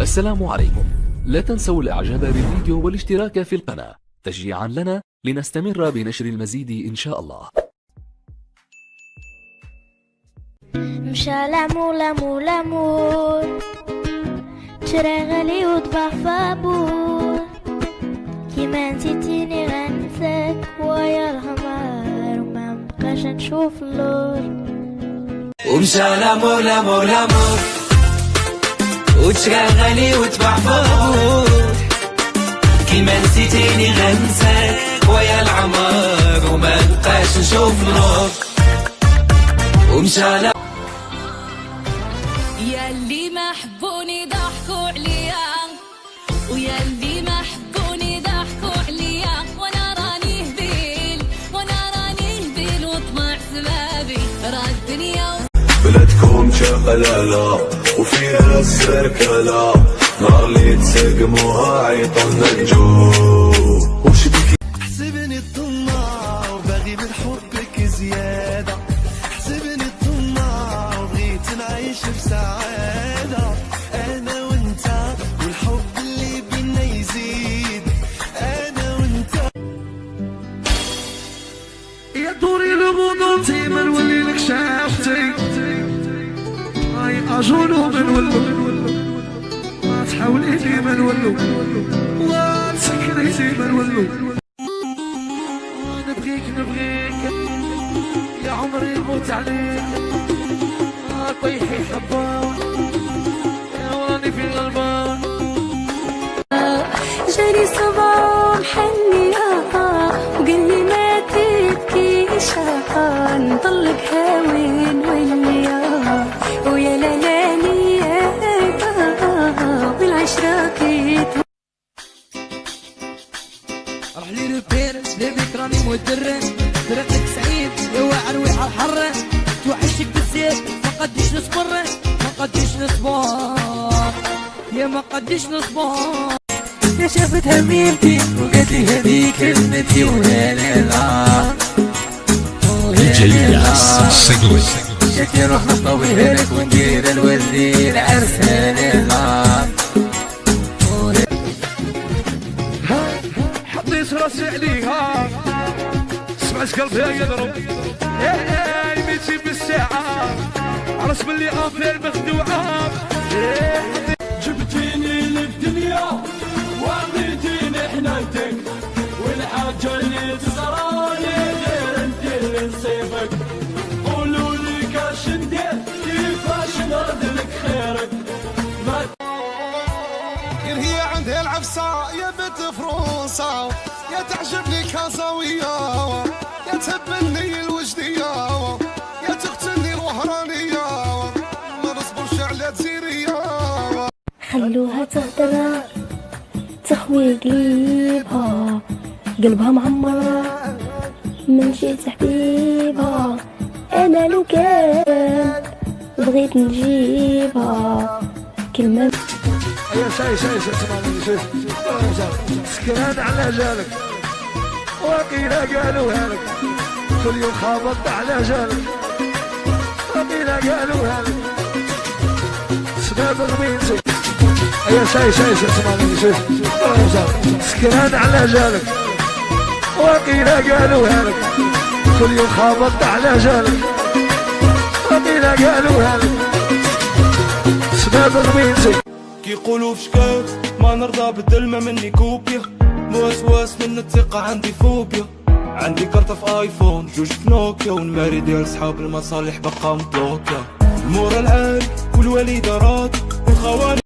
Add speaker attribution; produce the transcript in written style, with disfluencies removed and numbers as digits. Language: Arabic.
Speaker 1: السلام عليكم. لا تنسوا الاعجاب بالفيديو والاشتراك في القناة تشجيعا لنا لنستمر بنشر المزيد ان شاء الله.
Speaker 2: مشى لامور لامور لامور، ترى غالي وطبع فابور، كيما نسيتيني غنساك ويا الهمار وما مبقاش نشوف اللور.
Speaker 3: ومشى لامور لامور لامور، وتشرى غالي وتباع فابور، كيما نسيتيني غنساك ويا العمر وما نبقاش نشوف النور. ومشى
Speaker 4: ياللي ما حبوني ضحكوا عليا، وياللي ما حبوني ضحكوا عليا، وانا راني هبيل وانا راني هبيل وطمع سبابي راه الدنيا.
Speaker 5: بلادكم شغلالة وفيها السركلة، نهار اللي تسقموها عيطولنا الجو. وش بك
Speaker 6: حسبني الطماع وباغي من حبك زيادة، حسبني الطماع وبغيت نعيش في سعادة، أنا وأنت والحب اللي بينا يزيد، أنا وأنت. يا دوري لموضوعتي ما نولي لك شافتي، هاي أجولو ما نولو، ما تحاولي لي ما نولو، وتسكري لي ما نولو. نبغيك نبغيك يا عمري نموت عليك، طيحي حبان يا وراني في الغلبان.
Speaker 2: جاني صباح محلية وقال لي ما تبكيش، نطلق هاوين وليا ويا لالاني والعشرة كيت.
Speaker 7: روح لي لبيرس لبيك راني مدرس، طريقك سعيد يا واعر ويح الحر، توحشك بزاف ما قديش نصبر، ما قديش نصبر يا ما قديش نصبر. يا شافت حبيبتي وقالت لي هذيك كلمتي ولا لا لا شكلي نروح نطويها لك وندير الوردي العرس لا.
Speaker 6: حطيت راسي عليها سمعت قلبها يضرب، ايه ميتي بالساعة عرس باللي افير مخدوعة.
Speaker 3: جبتيني للدنيا وعطيتيني حنانتك، والحاجة اللي تصراني غير انت اللي نصيبك. قولوا لي كاش ندير كيفاش نرد لك خيرك.
Speaker 6: غير هي عندها العفسة يا بنت فروسة، يا تعجبني كازاوية، يا تهبني الوجدية، يا تقتلني الوهرانية، ما نصبرش على تزيرية.
Speaker 2: خلوها تهدر تخوي قليبها، قلبها معمر من جيت حبيبها، انا لو كان بغيت نجيبها كلمة.
Speaker 6: يا شاي تسمعني شاي سكران على جالك، وقيلا قالوها لك كل يوم خابط على جالك، وقيلا قالوها لك سباب غميتي. يا شاي تسمعني شاي سكران على جالك، وقيلا قالوها لك كل يوم خابط على جالك، وقيلا قالوها لك سباب غميتي.
Speaker 3: كيقولوا في شكاك ما نرضى بالدلمة مني كوبيا، موسواس من الثقة عندي فوبيا، عندي كارت في ايفون جوج في نوكيا، والماري ديال صحاب المصالح بقى مبلوكيا. المورال عالي والوالدة راضي والخوالي